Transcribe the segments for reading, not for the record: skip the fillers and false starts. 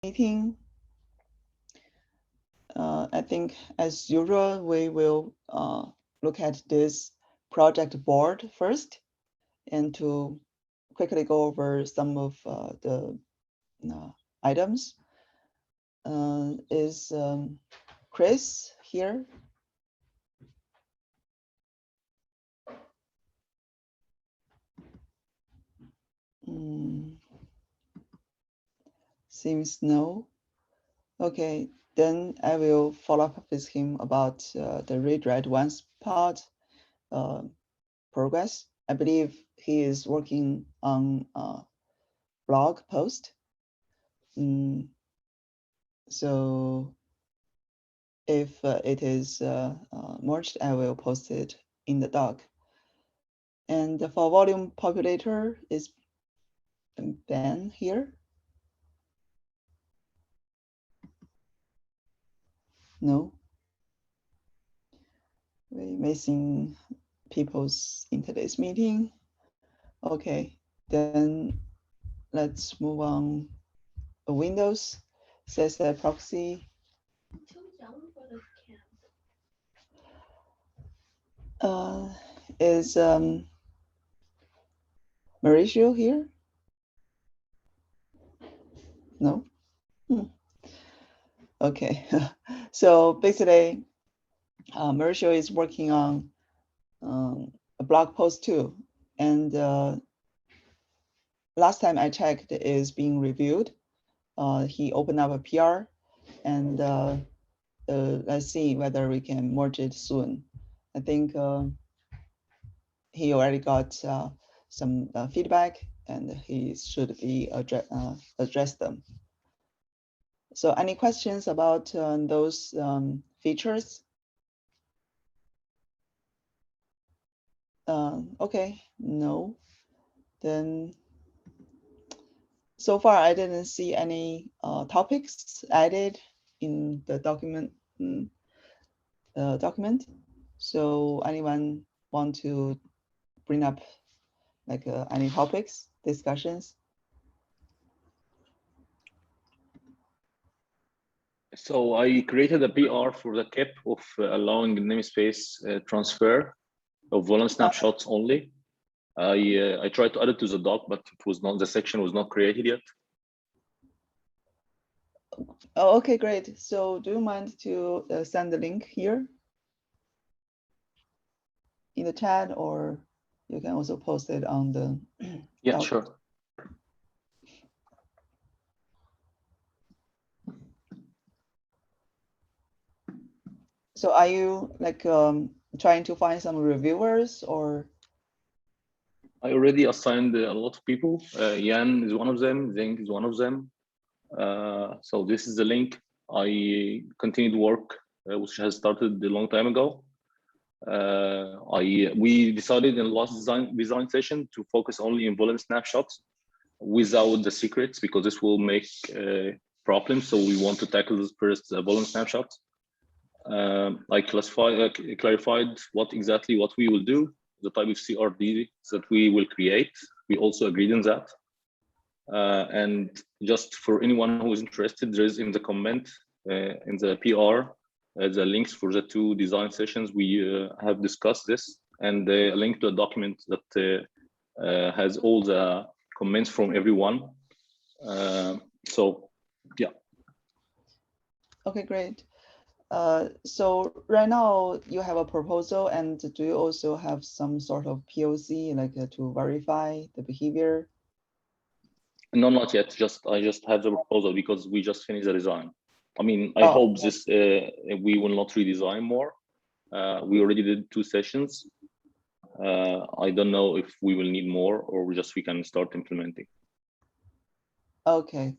meeting. I think as usual, we will look at this project board first and to quickly go over some of the items. Is Chris here? Seems no. Okay, then I will follow up with him about the read-write once part progress. I believe he is working on a blog post. So if it is merged, I will post it in the doc. And for volume populator, is Ben here? No. We're missing people's in today's meeting. Okay, then let's move on. Windows, CSI proxy. Is Mauricio here? No? Okay, so basically, Mauricio is working on a blog post too. And last time I checked, it is being reviewed. He opened up a PR and let's see whether we can merge it soon. I think he already got some feedback and he should be address them. So any questions about those features? Okay, no. Then so far I didn't see any topics added in the document. So anyone want to bring up like any topics, discussions? So I created a PR for the KIP of allowing namespace transfer of volume snapshots only. I tried to add it to the doc, but it was not, the section was not created yet. Oh, okay, great. So do you mind to send the link here in the chat, or you can also post it on the yeah, doc. Sure. So are you like trying to find some reviewers, or? I already assigned a lot of people. Yan is one of them, Zeng is one of them. So this is the link. I continued work, which has started a long time ago. We decided in the last design session to focus only in volume snapshots without the secrets, because this will make problems. So we want to tackle this first volume snapshots. I clarified what we will do, the type of CRD that we will create. We also agreed on that. And just for anyone who is interested, there is in the comment in the PR the links for the two design sessions we have discussed this, and a link to a document that has all the comments from everyone. So yeah. Okay, great. So right now you have a proposal, and do you also have some sort of POC, like to verify the behavior? No, not yet. I just have the proposal because we just finished the design. I mean, I hope this we will not redesign more. We already did 2 sessions. I don't know if we will need more, or we can start implementing. Okay.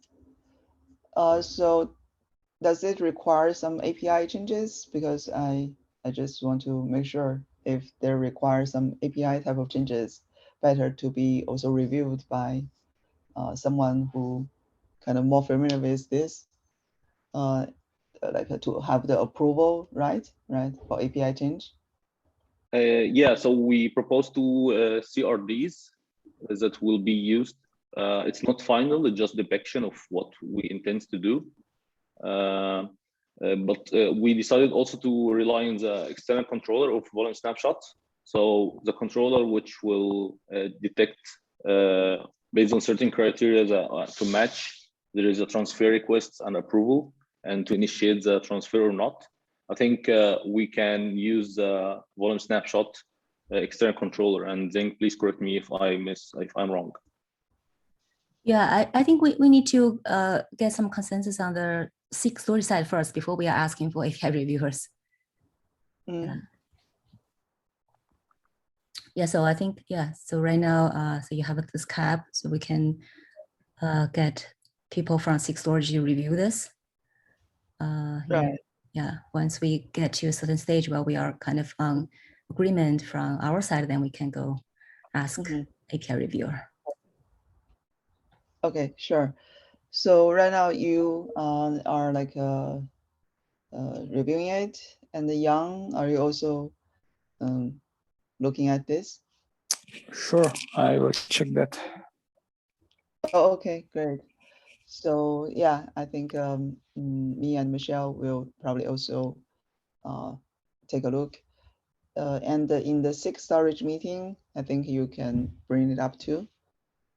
So does it require some API changes? Because I just want to make sure if there require some API type of changes, better to be also reviewed by someone who kind of more familiar with this, like to have the approval, right, for API change. Yeah, so we propose 2 CRDs that will be used It's not final, it's just depiction of what we intend to do. But we decided also to rely on the external controller of volume snapshot. So the controller which will detect based on certain criteria to match there is a transfer request and approval and to initiate the transfer or not. I think we can use the volume snapshot external controller, and then please correct me if I'm wrong. Yeah, I think we need to get some consensus on the SIG storage side first before we are asking for API reviewers. Yeah. Yeah, so I think, yeah, so right now, so you have this cap, so we can get people from SIG storage to review this. Right. Yeah, once we get to a certain stage where we are kind of on agreement from our side, then we can go ask API reviewer. Okay, sure. So right now you are like reviewing it, and Yang, are you also looking at this? Sure, I will check that. Oh, okay, great. So yeah, I think me and Michelle will probably also take a look. And in the SIG storage meeting, I think you can bring it up too,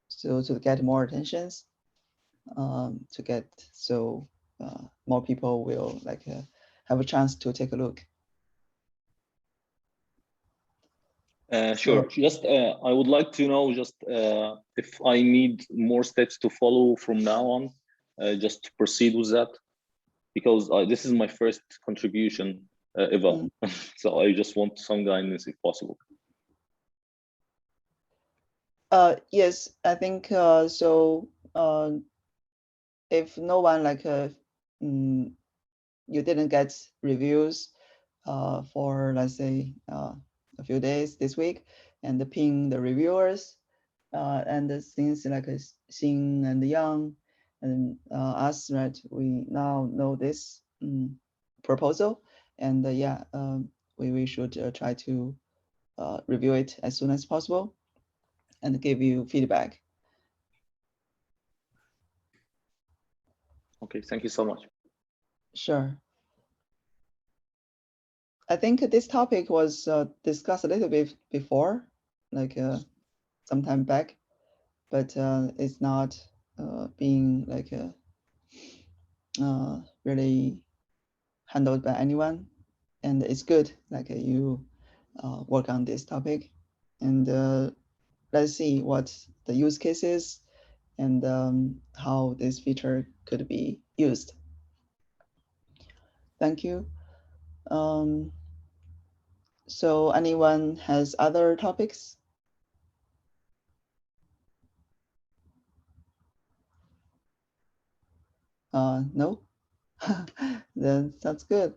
so to get more attentions, more people will like have a chance to take a look. Sure. Just I would like to know just if I need more steps to follow from now on, just to proceed with that, because this is my first contribution ever. So I just want some guidance if possible. Yes, I think so. If no one like you didn't get reviews for, let's say, a few days this week, and ping the reviewers and the things like Xing and Yang and us, right? We now know this proposal, and yeah, we should try to review it as soon as possible and give you feedback. Okay, thank you so much. Sure. I think this topic was discussed a little bit before, like some time back, but it's not being like really handled by anyone. And it's good, like you work on this topic, and let's see what the use cases and how this feature could be used. Thank you. So anyone has other topics? No? Then that's good.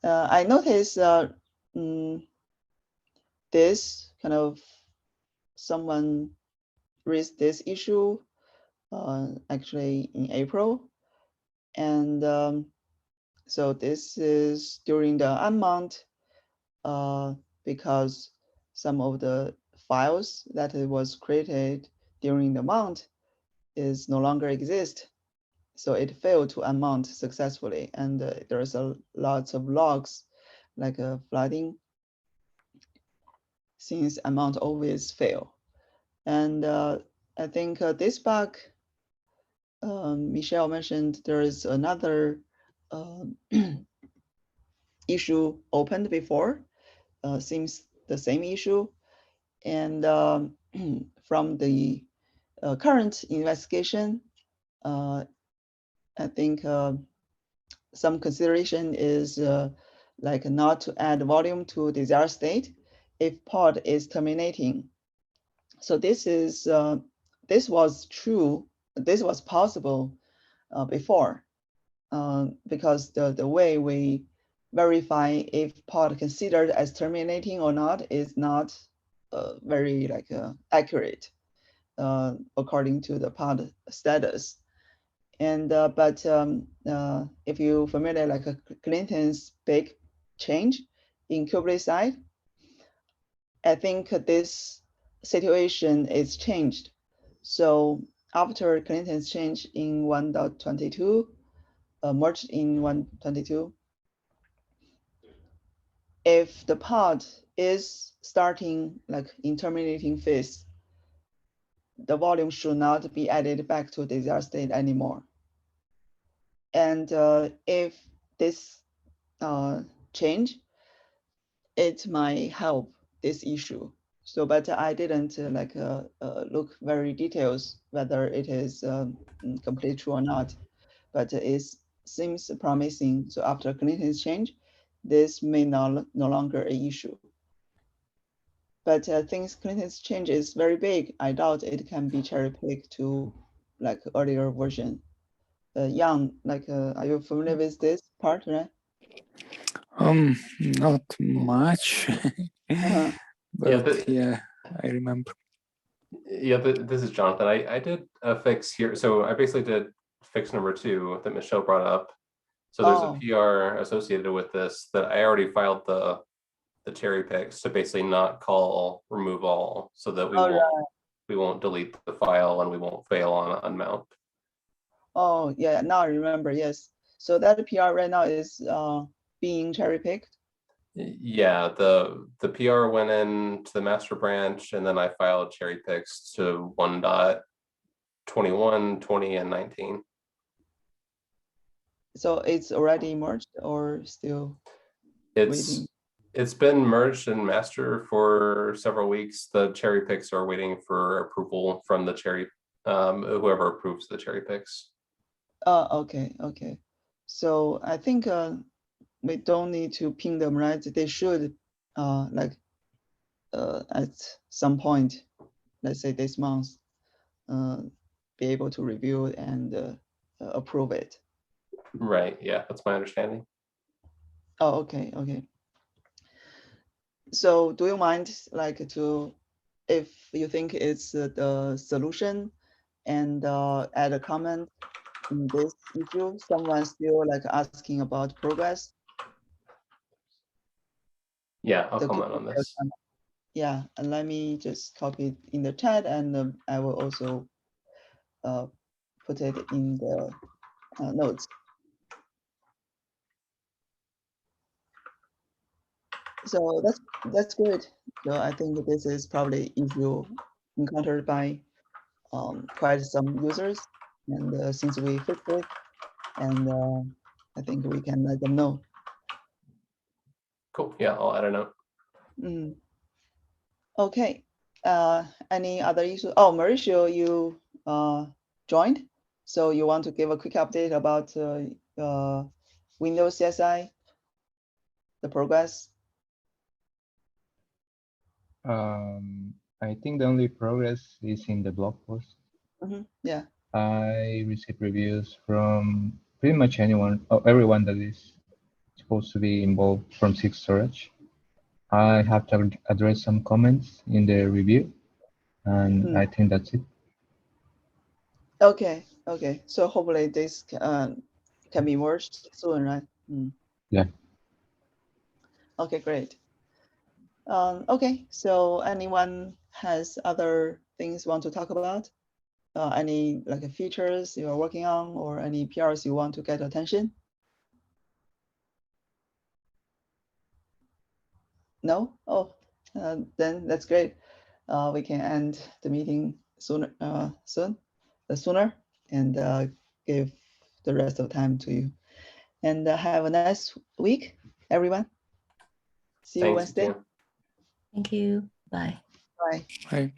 I noticed this kind of someone raised this issue actually in April. And so this is during the unmount because some of the files that it was created during the mount is no longer exist. So it failed to unmount successfully, and there's lots of logs like flooding since unmount always fail. And I think this bug, Michelle mentioned there is another issue opened before, seems the same issue. And from the current investigation, I think some consideration is like not to add volume to desired state if pod is terminating. So this was true. This was possible before because the way we verify if pod considered as terminating or not is not very like accurate according to the pod status. And but if you familiar like Clinton's big change in Kubernetes side, I think this situation is changed. So after Clinton's change in 1.22, merged in 1.22, if the pod is starting like in terminating phase, the volume should not be added back to desired state anymore. And if this change, it might help this issue. So, but I didn't look very details whether it is completely true or not, but it seems promising. So after Clinton's change, this may no longer an issue. But since Clinton's change is very big, I doubt it can be cherry picked to like earlier version. Yang, are you familiar with this part, right? Not much, but yeah, I remember. Yeah, this is Jonathan. I did a fix here. So I basically did fix number 2 that Michelle brought up. So there's a PR associated with this that I already filed the cherry picks to basically not call remove all, so that we won't delete the file and we won't fail on unmount. Oh yeah, now I remember. Yes. So that PR right now is being cherry picked. Yeah, the PR went into the master branch, and then I filed cherry picks to 1.21, 20, and 19. So it's already merged or still waiting? It's been merged in master for several weeks. The cherry picks are waiting for approval from the whoever approves the cherry picks. Okay. So I think we don't need to ping them, right? They should at some point, let's say this month, be able to review and approve it. Right, yeah, that's my understanding. Oh, okay. So do you mind if you think it's the solution and add a comment in this issue? Someone still asking about progress. Yeah, I'll comment on this. Yeah, and let me just copy it in the chat, and I will also put it in the notes. So that's good. So I think this is probably issue encountered by quite some users, and since we fixed it, and I think we can let them know. Cool. Yeah, I'll add a note. Okay. Any other issues? Oh, Mauricio, you joined. So you want to give a quick update about Windows CSI, the progress? I think the only progress is in the blog post. Yeah. I received reviews from pretty much everyone that is supposed to be involved from SIG storage. I have to address some comments in the review, and I think that's it. Okay. So hopefully this can be merged soon, right? Yeah. Okay, great. Okay, so anyone has other things want to talk about? Any features you are working on or any PRs you want to get attention? No? Oh, then that's great. We can end the meeting sooner, and give the rest of the time to you. And have a nice week, everyone. See you Wednesday. Thank you. Bye. Bye. Bye.